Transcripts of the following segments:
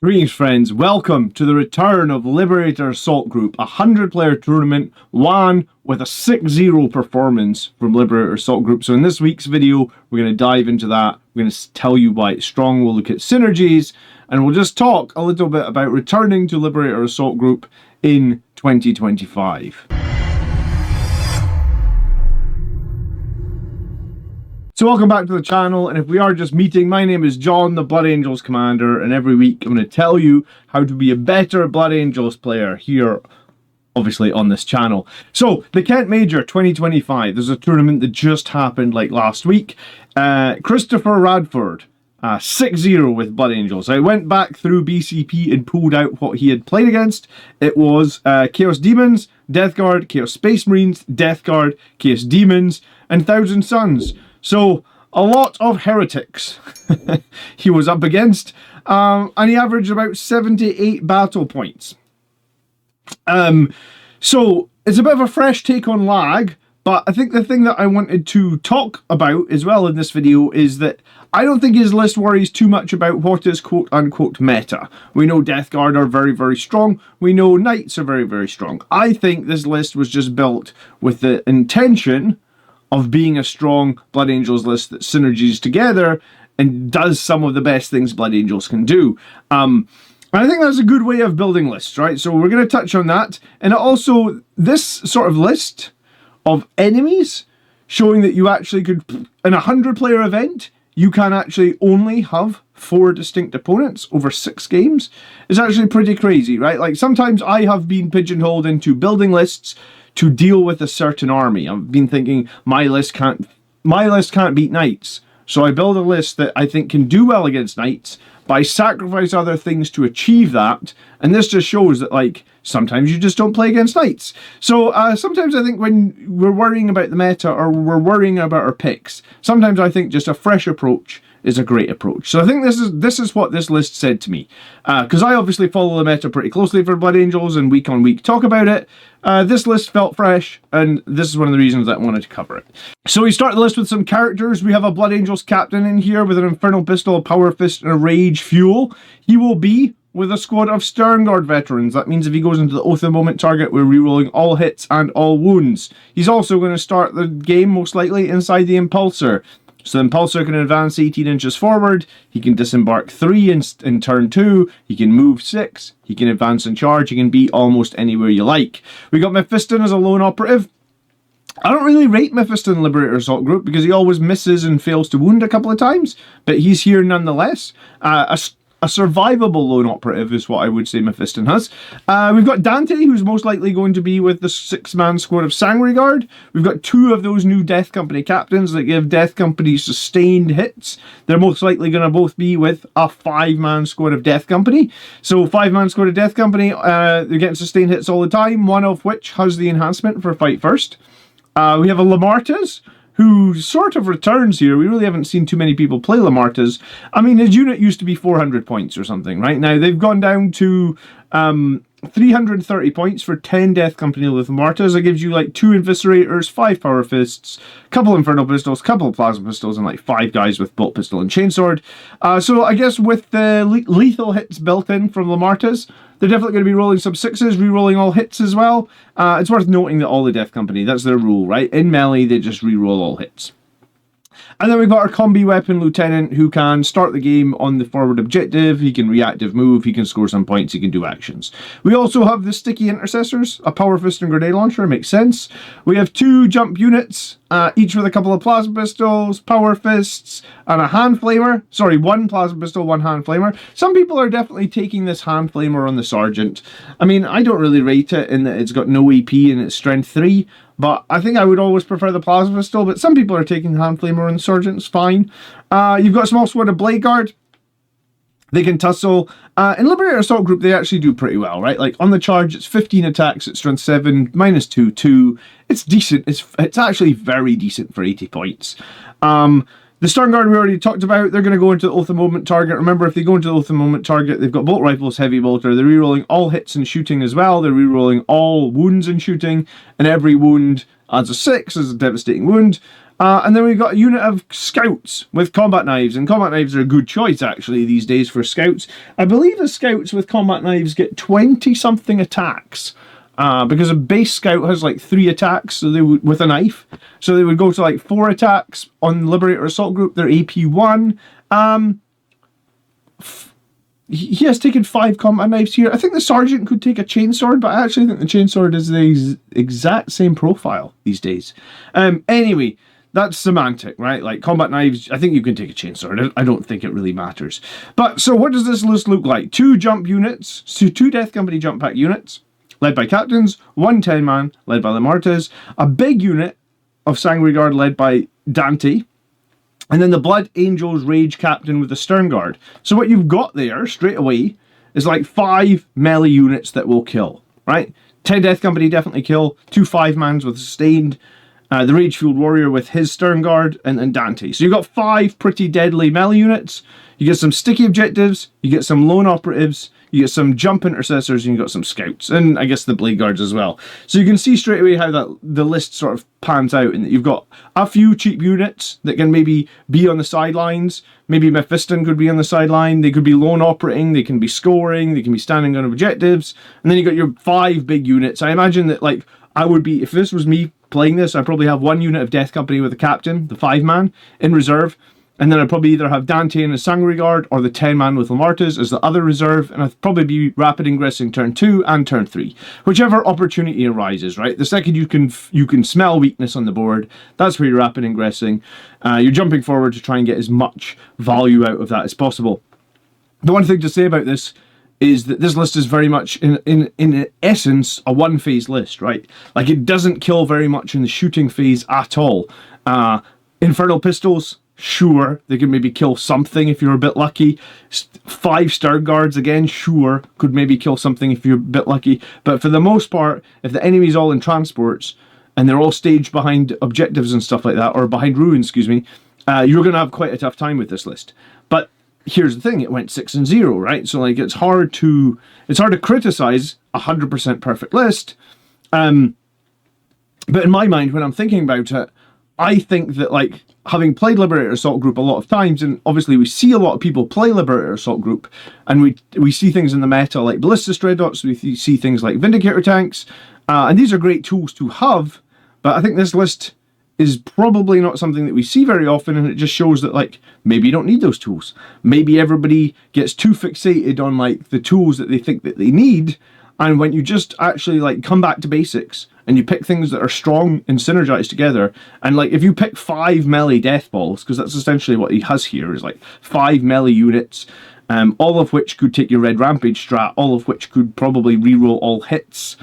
Greetings friends, welcome to the return of Liberator Assault Group, a 100-player tournament, won with a 6-0 performance from Liberator Assault Group. So in this week's video, we're going to dive into that, we're going to tell you why it's strong, we'll look at synergies, and we'll just talk a little bit about returning to Liberator Assault Group in 2025. So welcome back to the channel, and if we are just meeting, my name is John, the Blood Angels Commander, and every week I'm going to tell you how to be a better Blood Angels player here, obviously, on this channel. So, the Kent Major 2025, there's a tournament that just happened like last week. Christopher Radford, 6-0 with Blood Angels. I went back through BCP and pulled out what he had played against. It was Chaos Demons, Death Guard, Chaos Space Marines, Death Guard, Chaos Demons, and Thousand Suns. So, a lot of heretics he was up against, and he averaged about 78 battle points. So, it's a bit of a fresh take on lag, but I think the thing that I wanted to talk about as well in this video is that I don't think his list worries too much about what is quote-unquote meta. We know Death Guard are very, very strong. We know Knights are very, very strong. I think this list was just built with the intention of being a strong Blood Angels list that synergies together and does some of the best things Blood Angels can do. And I think that's a good way of building lists, right? So we're going to touch on that. And also, this sort of list of enemies showing that you actually could, in a 100-player event, you can actually only have 4 distinct opponents over 6 games is actually pretty crazy, right? Like, sometimes I have been pigeonholed into building lists to deal with a certain army. I've been thinking my list can't beat Knights, so I build a list that I think can do well against Knights, but I sacrifice other things to achieve that. And this just shows that, like, sometimes you just don't play against Knights. So sometimes I think when we're worrying about the meta or we're worrying about our picks, sometimes I think just a fresh approach is a great approach. So I think this is what this list said to me, because I obviously follow the meta pretty closely for Blood Angels and week on week talk about it. This list felt fresh, and this is one of the reasons that I wanted to cover it. So we start the list with some characters. We have a Blood Angels captain in here with an Infernal Pistol, a Power Fist, and a Rage Fuel. He will be with a squad of Sternguard veterans. That means if he goes into the Oath of the Moment target, we're rerolling all hits and all wounds. He's also going to start the game most likely inside the Impulsor. So the Impulsor can advance 18 inches forward, he can disembark 3 in turn 2, he can move 6, he can advance and charge, he can be almost anywhere you like. We got Mephiston as a lone operative. I don't really rate Mephiston in Liberator Assault Group because he always misses and fails to wound a couple of times, but he's here nonetheless. A survivable lone operative is what I would say Mephiston has. We've got Dante, who's most likely going to be with the 6-man squad of Sangre Guard. We've got 2 of those new Death Company captains that give Death Company sustained hits. They're most likely going to both be with a 5-man squad of Death Company. So 5-man squad of Death Company, they're getting sustained hits all the time, one of which has the enhancement for Fight First. We have a Lamartas, who sort of returns here. We really haven't seen too many people play Lamartas. I mean, his unit used to be 400 points or something, right? Now, they've gone down to 330 points for 10 Death Company with Lamartas. That gives you, like, 2 Eviscerators, 5 Power Fists, couple Infernal Pistols, couple of Plasma Pistols, and, like, 5 guys with Bolt Pistol and Chainsword. So, I guess with the lethal hits built in from Lamartas, they're definitely going to be rolling some 6s, re-rolling all hits as well. It's worth noting that all the Death Company, that's their rule, right? In melee, they just re-roll all hits. And then we've got our Combi Weapon Lieutenant, who can start the game on the forward objective, he can reactive move, he can score some points, he can do actions. We also have the Sticky Intercessors, a Power Fist and Grenade Launcher, makes sense. We have 2 jump units, each with a couple of Plasma Pistols, Power Fists, and a Hand Flamer. Sorry, 1 Plasma Pistol, 1 Hand Flamer. Some people are definitely taking this Hand Flamer on the Sergeant. I mean, I don't really rate it in that it's got no AP and it's strength 3. But I think I would always prefer the Plasma Pistol, but some people are taking the Hand Flamer on the Sergeant, it's fine. You've got a small squad of Blade Guard. They can tussle. In Liberator Assault Group, they actually do pretty well, right? Like, on the charge, it's 15 attacks, it's strength 7, minus 2, 2. It's decent. It's actually very decent for 80 points. The Sternguard we already talked about, they're going to go into the Oath of the Moment target. Remember, if they go into the Oath of the Moment target, they've got Bolt Rifles, Heavy Bolter. They're rerolling all hits and shooting as well. They're rerolling all wounds and shooting, and every wound adds a 6 as a devastating wound. And then we've got a unit of scouts with combat knives, and combat knives are a good choice actually these days for scouts. I believe the scouts with combat knives get 20-something attacks, because a base scout has like 3 attacks, so they would, with a knife, so they would go to like 4 attacks on Liberator Assault Group. They're AP 1. He has taken 5 combat knives here. I think the sergeant could take a chainsword, but I actually think the chainsword is the exact same profile these days. Anyway, that's semantic, right? Like combat knives, I think you can take a chainsword. I don't think it really matters. But so what does this list look like? 2 jump units, so 2 Death Company jump pack units, led by captains, 1 10-man, led by Lamartes, a big unit of Sanguinary Guard led by Dante, and then the Blood Angels Rage Captain with the Stern Guard. So what you've got there, straight away, is like 5 melee units that will kill, right? 10 Death Company definitely kill, 2 5-mans with Sustained, the Rage-Fueled Warrior with his Stern Guard, and then Dante. So you've got 5 pretty deadly melee units. You get some sticky objectives, you get some lone operatives, you get some jump intercessors, and you got some scouts, and I guess the blade guards as well. So you can see straight away how the list sort of pans out, and that you've got a few cheap units that can maybe be on the sidelines. Maybe Mephiston could be on the sideline. They could be lone operating. They can be scoring. They can be standing on objectives. And then you got your 5 big units. I imagine that, like, I would be, if this was me playing this, I'd probably have 1 unit of Death Company with a captain, the 5-man, in reserve. And then I'd probably either have Dante in a Sanguinary Guard or the 10-man with Lamartes as the other reserve, and I'd probably be rapid ingressing turn 2 and turn 3, whichever opportunity arises, right? The second you can smell weakness on the board, that's where you're rapid ingressing. You're jumping forward to try and get as much value out of that as possible. The one thing to say about this is that this list is very much, in essence, a one-phase list, right? Like, it doesn't kill very much in the shooting phase at all. Infernal Pistols, sure, they can maybe kill something if you're a bit lucky. 5 Stern Guards, again, sure, could maybe kill something if you're a bit lucky. But for the most part, if the enemy's all in transports, and they're all staged behind objectives and stuff like that, or behind ruins, excuse me, you're going to have quite a tough time with this list. But here's the thing, it went 6-0, right? So, like, it's hard to criticize a 100% perfect list. But in my mind, when I'm thinking about it, I think that, like, having played Liberator Assault Group a lot of times, and obviously we see a lot of people play Liberator Assault Group, and we see things in the meta like Ballista Dreadnoughts, we see things like Vindicator tanks, and these are great tools to have, but I think this list is probably not something that we see very often, and it just shows that, like, maybe you don't need those tools. Maybe everybody gets too fixated on, like, the tools that they think that they need, and when you just actually, like, come back to basics and you pick things that are strong and synergized together, and, like, if you pick 5 melee death balls, because that's essentially what he has here, is like 5 melee units, all of which could take your red rampage strat, all of which could probably reroll all hits,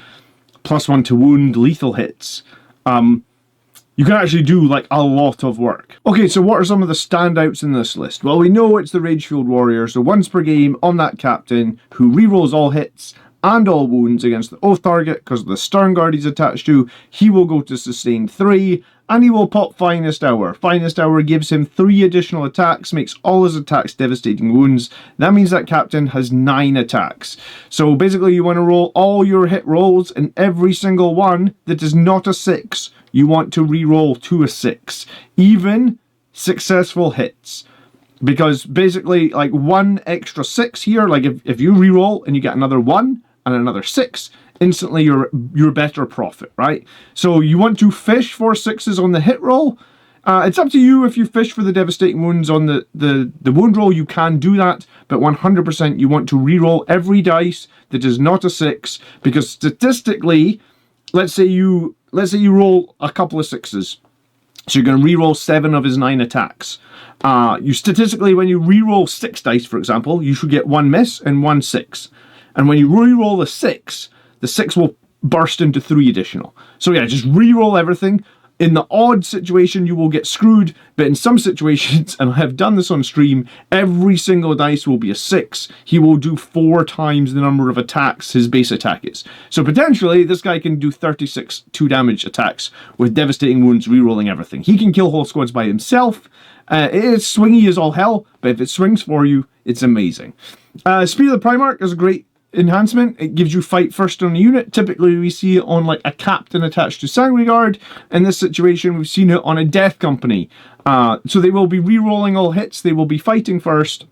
+1 to wound, lethal hits. You can actually do, like, a lot of work. Okay, so what are some of the standouts in this list? Well, we know it's the Rage-Fueled Warrior, so once per game on that captain, who rerolls all hits and all wounds against the Oath target, because of the Stern Guard he's attached to, he will go to Sustain 3, and he will pop Finest Hour. Finest Hour gives him 3 additional attacks, makes all his attacks devastating wounds. That means that captain has 9 attacks. So basically you want to roll all your hit rolls, and every single one that is not a 6, you want to re-roll to a 6. Even successful hits. Because basically, like, 1 extra 6 here, like if you re-roll and you get another 1 and another 6, instantly you're better profit, right? So you want to fish for 6s on the hit roll. It's up to you if you fish for the devastating wounds on the wound roll, you can do that, but 100% you want to re-roll every dice that is not a 6, because statistically, let's say you roll a couple of 6s. So you're going to re-roll 7 of his 9 attacks. You statistically, when you re-roll 6 dice, for example, you should get 1 miss and 1 6. And when you re-roll the 6 will burst into 3 additional. So yeah, just re-roll everything. In the odd situation, you will get screwed, but in some situations, and I have done this on stream, every single dice will be a 6. He will do 4 times the number of attacks his base attack is. So potentially, this guy can do 36 2-damage attacks with devastating wounds, re-rolling everything. He can kill whole squads by himself. It is swingy as all hell, but if it swings for you, it's amazing. Spear of the Primarch is a great enhancement. It gives you fight first on a unit. Typically we see it on like a captain attached to Sangry Guard. In this situation we've seen it on a death company. So they will be re-rolling all hits, they will be fighting first.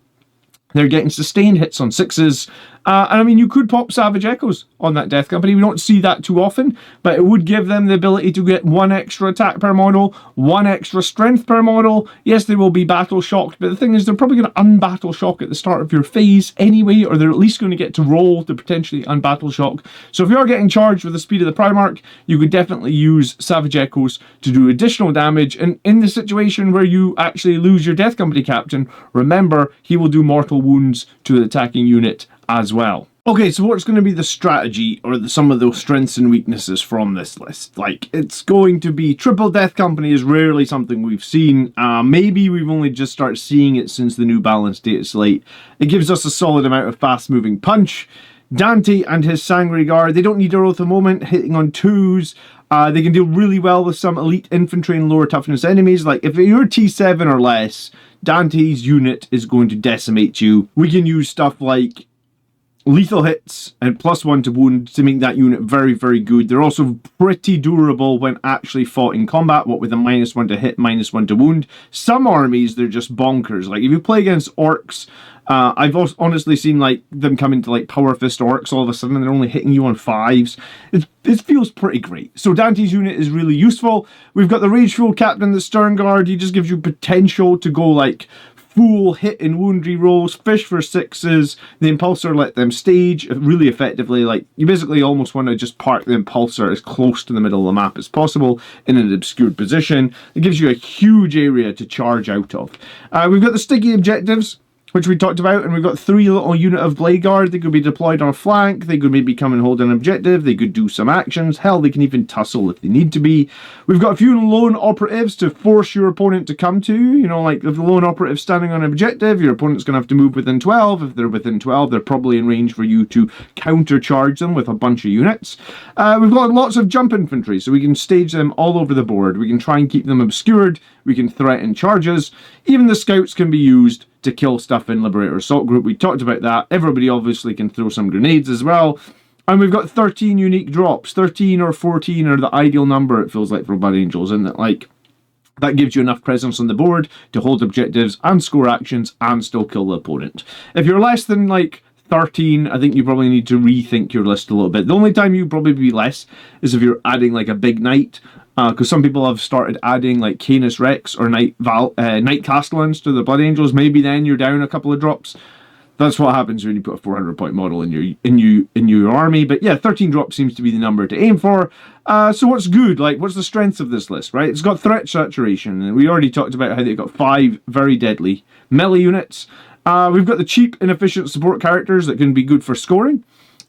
They're getting sustained hits on 6s. And I mean, you could pop Savage Echoes on that Death Company. We don't see that too often, but it would give them the ability to get 1 extra attack per model, 1 extra strength per model. Yes, they will be battle shocked, but the thing is, they're probably going to unbattle shock at the start of your phase anyway, or they're at least going to get to roll to potentially unbattle shock. So if you are getting charged with the speed of the Primarch, you could definitely use Savage Echoes to do additional damage. And in the situation where you actually lose your Death Company captain, remember, he will do mortal wounds to the attacking unit as well. Okay, so what's going to be the strategy or some of those strengths and weaknesses from this list? Like, it's going to be triple Death Company is rarely something we've seen. Maybe we've only just started seeing it since the new balanced data slate. It gives us a solid amount of fast-moving punch. Dante and his Sangry Guard, they don't need Earl at the moment, hitting on 2s. They can deal really well with some elite infantry and lower toughness enemies. Like, if you're T7 or less, Dante's unit is going to decimate you. We can use stuff like lethal hits and +1 to wound to make that unit very, very good. They're also pretty durable when actually fought in combat, what with a -1 to hit, -1 to wound. Some armies, they're just bonkers. Like, if you play against orcs, I've honestly seen like them come into like Power Fist orcs all of a sudden, and they're only hitting you on 5s. It feels pretty great. So Dante's unit is really useful. We've got the Rage-Fueled Captain, the Stern Guard. He just gives you potential to go like full hit and wound rerolls, fish for 6s, the Impulsor let them stage really effectively. Like, you basically almost want to just park the Impulsor as close to the middle of the map as possible in an obscured position. It gives you a huge area to charge out of. We've got the sticky objectives, which we talked about, and we've got 3 little unit of Blade Guard. They could be deployed on a flank, they could maybe come and hold an objective, they could do some actions, hell, they can even tussle if they need to be. We've got a few lone operatives to force your opponent to come to, you know, like if the lone operative's standing on an objective, your opponent's going to have to move within 12. If they're within 12, they're probably in range for you to countercharge them with a bunch of units. We've got lots of jump infantry, so we can stage them all over the board. We can try and keep them obscured, we can threaten charges. Even the scouts can be used to kill stuff in Liberator Assault Group. We talked about that. Everybody obviously can throw some grenades as well. And we've got 13 unique drops. 13 or 14 are the ideal number, it feels like, for Blood Angels, isn't it? Like, that gives you enough presence on the board to hold objectives and score actions and still kill the opponent. If you're less than, like, 13, I think you probably need to rethink your list a little bit. The only time you probably be less is if you're adding, like, a big knight. Because some people have started adding like Canis Rex or Knight Castellans to the Blood Angels. Maybe then you're down a couple of drops. That's what happens when you put a 400-point model in your army. But yeah, 13 drops seems to be the number to aim for. So what's good? Like, what's the strengths of this list, right? It's got threat saturation, and we already talked about how they've got 5 very deadly melee units. We've got the cheap, inefficient support characters that can be good for scoring.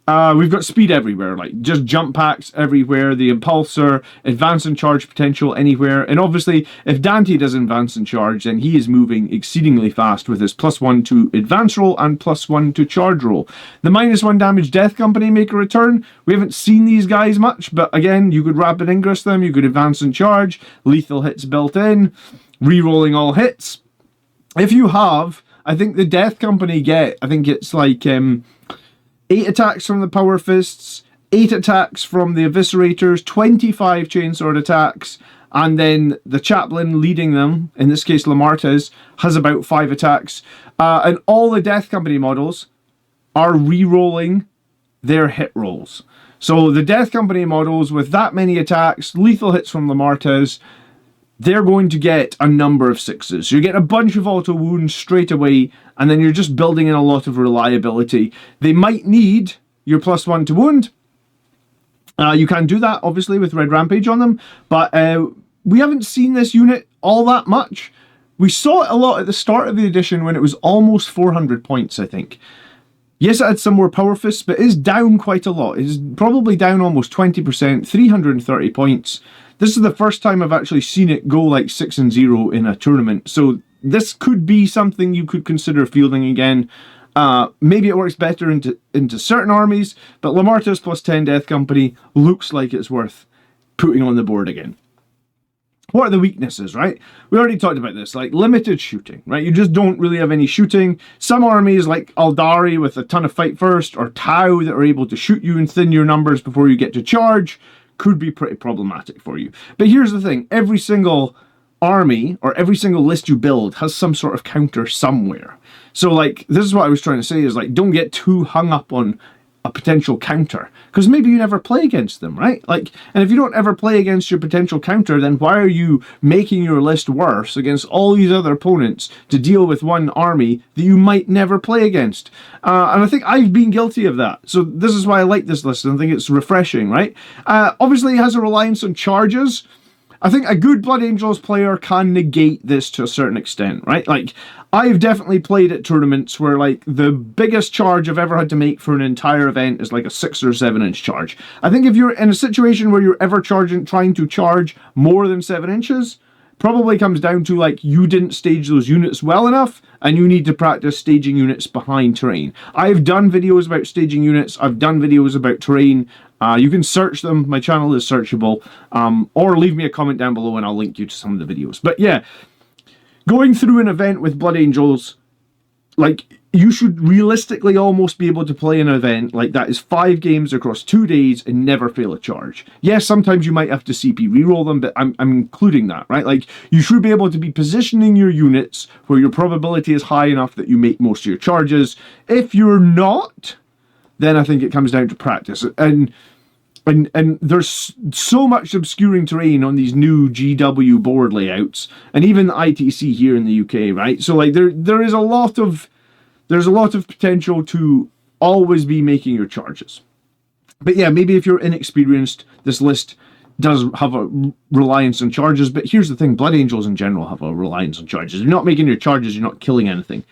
We've got speed everywhere, like just jump packs everywhere, the Impulsor, advance and charge potential anywhere, and obviously if Dante does advance and charge, then he is moving exceedingly fast with his +1 to advance roll and +1 to charge roll. The -1 damage Death Company make a return. We haven't seen these guys much, but again, you could rapid ingress them, you could advance and charge, lethal hits built in, re-rolling all hits. If you have, I think the Death Company get, I think it's like 8 attacks from the Power Fists, 8 attacks from the Eviscerators, 25 Chainsword attacks, and then the Chaplain leading them, in this case Lamartez, has about 5 attacks. And all the Death Company models are re-rolling their hit rolls. So the Death Company models with that many attacks, lethal hits from Lamartez, they're going to get a number of 6s. So you're getting a bunch of auto wounds straight away, and then you're just building in a lot of reliability. They might need your +1 to wound. You can do that, obviously, with Red Rampage on them, but we haven't seen this unit all that much. We saw it a lot at the start of the edition when it was almost 400 points, I think. Yes, it had some more Power Fists, but it is down quite a lot. It's probably down almost 20%, 330 points. This is the first time I've actually seen it go like 6-0 in a tournament. So this could be something you could consider fielding again. Maybe it works better into certain armies, but Lamartez +10 Death Company looks like it's worth putting on the board again. What are the weaknesses, right? We already talked about this, like limited shooting, right? You just don't really have any shooting. Some armies like Aldari with a ton of fight first, or Tau that are able to shoot you and thin your numbers before you get to charge, could be pretty problematic for you. But here's the thing, every single army or every single list you build has some sort of counter somewhere. So like, this is what I was trying to say, is like, don't get too hung up on a potential counter, because maybe you never play against them, right? Like, and if you don't ever play against your potential counter, then why are you making your list worse against all these other opponents to deal with one army that you might never play against? And I think I've been guilty of that. So this is why I like this list, and I think it's refreshing, right? Obviously it has a reliance on charges. I think a good Blood Angels player can negate this to a certain extent, right? Like, I've definitely played at tournaments where, like, the biggest charge I've ever had to make for an entire event is like a 6 or 7 inch charge. I think if you're in a situation where you're ever trying to charge more than 7 inches, probably comes down to, like, you didn't stage those units well enough, and you need to practice staging units behind terrain. I've done videos about staging units, I've done videos about terrain. You can search them, my channel is searchable, or leave me a comment down below and I'll link you to some of the videos. But yeah, going through an event with Blood Angels, like, you should realistically almost be able to play an event like that is 5 games across 2 days and never fail a charge. Yes, sometimes you might have to CP reroll them, but I'm including that, right? Like, you should be able to be positioning your units where your probability is high enough that you make most of your charges. If you're not, then I think it comes down to practice. And there's so much obscuring terrain on these new GW board layouts, and even the ITC here in the UK, right? So like, there's a lot of potential to always be making your charges. But yeah, maybe if you're inexperienced, this list does have a reliance on charges. But here's the thing, Blood Angels in general have a reliance on charges. If you're not making your charges, you're not killing anything.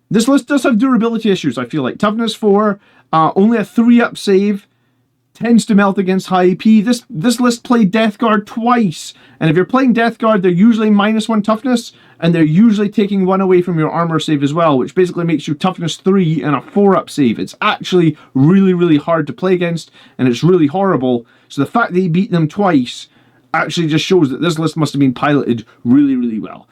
This list does have durability issues, I feel like. Toughness 4, only a 3-up save, tends to melt against high AP. This list played Death Guard twice, and if you're playing Death Guard, they're usually -1 toughness, and they're usually taking 1 away from your armor save as well, which basically makes you toughness 3 and a 4-up save. It's actually really, really hard to play against, and it's really horrible. So the fact that he beat them twice actually just shows that this list must have been piloted really, really well.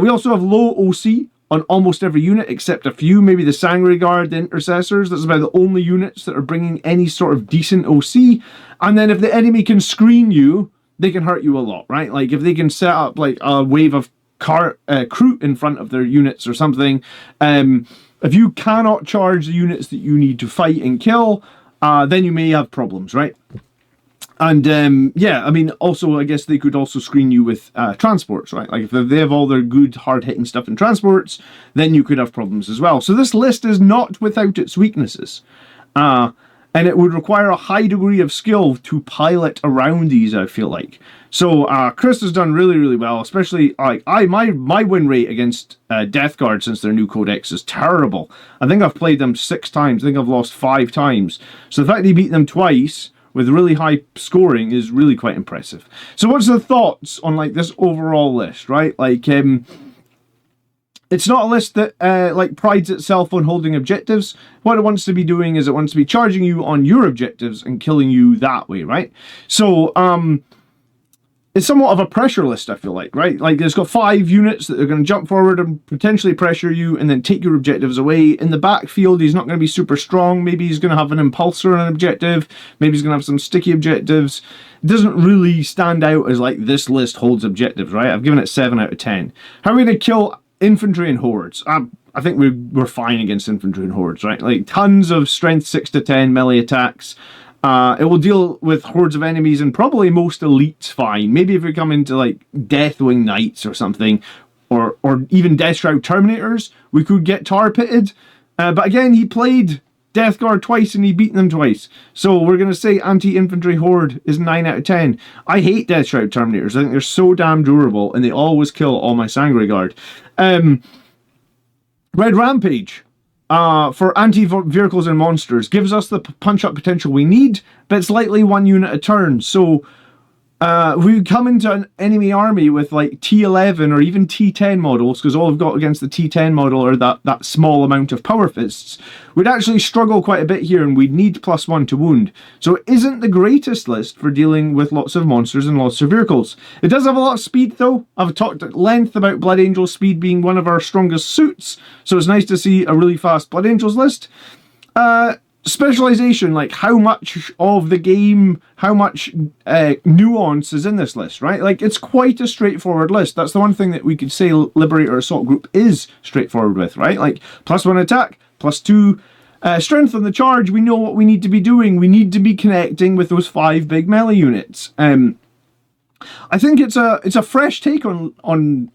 We also have low OC on almost every unit except a few, maybe the Sangre Guard, the Intercessors. That's about the only units that are bringing any sort of decent OC. And then if the enemy can screen you, they can hurt you a lot, right? Like, if they can set up like a wave of Kroot in front of their units or something, if you cannot charge the units that you need to fight and kill, then you may have problems, right? And yeah, I mean, also, I guess they could also screen you with transports, right? Like, if they have all their good, hard-hitting stuff in transports, then you could have problems as well. So this list is not without its weaknesses. And it would require a high degree of skill to pilot around these, I feel like. So Chris has done really, really well, especially, like, my win rate against Death Guard since their new codex is terrible. I think I've played them 6 times. I think I've lost 5 times. So the fact that he beat them twice with really high scoring is really quite impressive. So what's the thoughts on, like, this overall list, right? Like, it's not a list that like prides itself on holding objectives. What it wants to be doing is it wants to be charging you on your objectives and killing you that way, right? So it's somewhat of a pressure list, I feel like, right? Like, it's got 5 units that are going to jump forward and potentially pressure you and then take your objectives away. In the backfield, he's not going to be super strong. Maybe he's going to have an impulsor on an objective. Maybe he's going to have some sticky objectives. It doesn't really stand out as, like, this list holds objectives, right? I've given it 7 out of 10. How are we going to kill infantry and hordes? I think we're fine against infantry and hordes, right? Like, tons of strength 6 to 10 melee attacks. It will deal with hordes of enemies and probably most elites fine. Maybe if we come into, like, Deathwing Knights or something, or even Deathshroud Terminators, we could get tar pitted. But again, he played Death Guard twice and he beat them twice. So we're going to say anti-infantry horde is 9 out of 10. I hate Deathshroud Terminators. I think they're so damn durable and they always kill all my Sangre Guard. Red Rampage. For anti-vehicles and monsters, gives us the punch-up potential we need, but it's likely 1 unit a turn. So We come into an enemy army with like T11 or even T10 models, because all we've got against the T10 model are that small amount of power fists. We'd actually struggle quite a bit here, and we'd need +1 to wound. So it isn't the greatest list for dealing with lots of monsters and lots of vehicles. It does have a lot of speed though. I've talked at length about Blood Angel speed being one of our strongest suits, so it's nice to see a really fast Blood Angels list. Specialization, like how much of the game, how much nuance is in this list, right? Like, it's quite a straightforward list. That's the one thing that we could say Liberator Assault Group is straightforward with, right? Like, +1 attack, +2 strength on the charge. We know what we need to be doing. We need to be connecting with those 5 big melee units. I think it's a fresh take on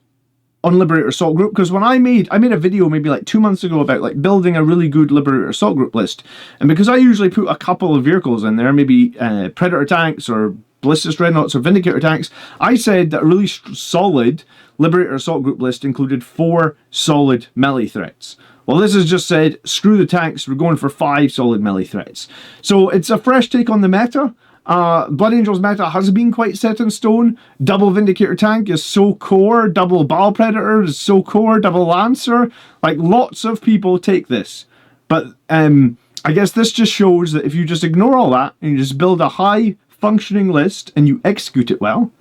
Liberator Assault Group, because when I made a video maybe like 2 months ago about like building a really good Liberator Assault Group list, and because I usually put a couple of vehicles in there, maybe Predator tanks or Ballistic Dreadnoughts or Vindicator tanks, I said that a really solid Liberator Assault Group list included 4 solid melee threats. Well, this has just said, screw the tanks, we're going for 5 solid melee threats. So it's a fresh take on the meta. Blood Angel's meta has been quite set in stone. Double Vindicator tank is so core, double Bile Predator is so core, double Lancer. Like, lots of people take this. But I guess this just shows that if you just ignore all that and you just build a high functioning list and you execute it well.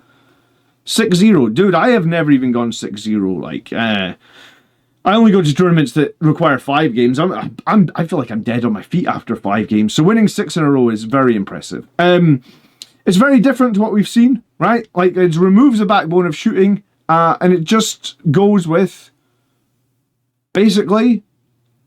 6-0. Dude, I have never even gone 6-0. Like, I only go to tournaments that require 5 games. I feel like I'm dead on my feet after 5 games. So winning 6 in a row is very impressive. It's very different to what we've seen, right? Like, it removes the backbone of shooting, and it just goes with basically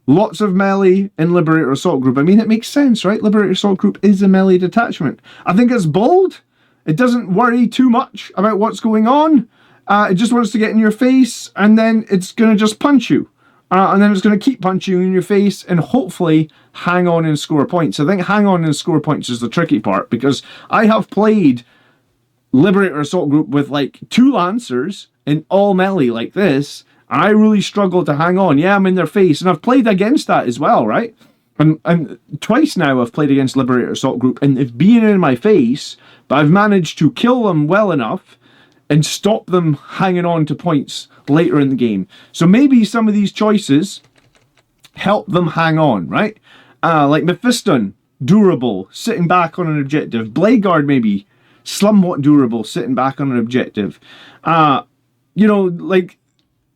lots of melee in Liberator Assault Group. I mean, it makes sense, right? Liberator Assault Group is a melee detachment. I think it's bold. It doesn't worry too much about what's going on. It just wants to get in your face, and then it's going to just punch you. And then it's going to keep punching you in your face and hopefully hang on and score points. I think hang on and score points is the tricky part, because I have played Liberator Assault Group with like 2 Lancers in all melee like this, and I really struggle to hang on. Yeah, I'm in their face, and I've played against that as well, right? And twice now I've played against Liberator Assault Group, and they've been in my face, but I've managed to kill them well enough and stop them hanging on to points later in the game. So maybe some of these choices help them hang on, right? Like Mephiston, durable, sitting back on an objective. Bladeguard maybe, somewhat durable, sitting back on an objective. You know, like,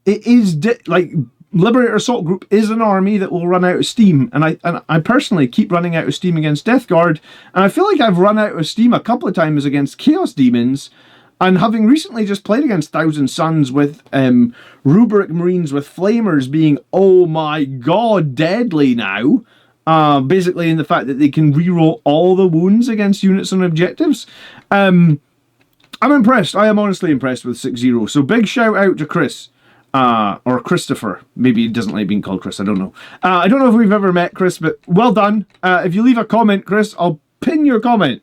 it is, like, Liberator Assault Group is an army that will run out of steam, and I personally keep running out of steam against Death Guard, and I feel like I've run out of steam a couple of times against Chaos Demons. And having recently just played against Thousand Suns with Rubric Marines with Flamers being, oh my god, deadly now. Basically in the fact that they can reroll all the wounds against units and objectives. I'm impressed. I am honestly impressed with 6-0. So big shout out to Chris. Or Christopher. Maybe he doesn't like being called Chris. I don't know. I don't know if we've ever met, Chris, but well done. If you leave a comment, Chris, I'll pin your comment.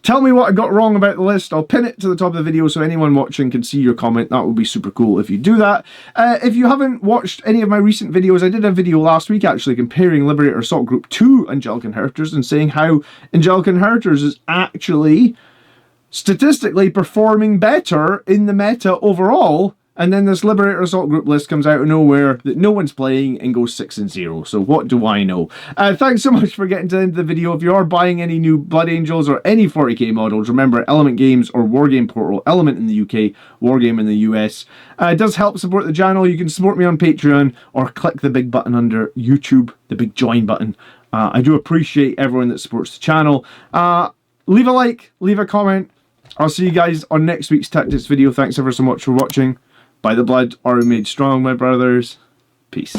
Tell me what I got wrong about the list. I'll pin it to the top of the video so anyone watching can see your comment. That would be super cool if you do that. If you haven't watched any of my recent videos, I did a video last week actually comparing Liberator Assault Group to Angelic Inheritors and saying how Angelic Inheritors is actually statistically performing better in the meta overall. And then this Liberator Assault Group list comes out of nowhere that no one's playing and goes 6-0. So what do I know? Thanks so much for getting to the end of the video. If you are buying any new Blood Angels or any 40k models, remember Element Games or Wargame Portal, Element in the UK, Wargame in the US. It does help support the channel. You can support me on Patreon or click the big button under YouTube, the big join button. I do appreciate everyone that supports the channel. Leave a like, leave a comment. I'll see you guys on next week's Tactics video. Thanks ever so much for watching. By the blood are we made strong, my brothers. Peace.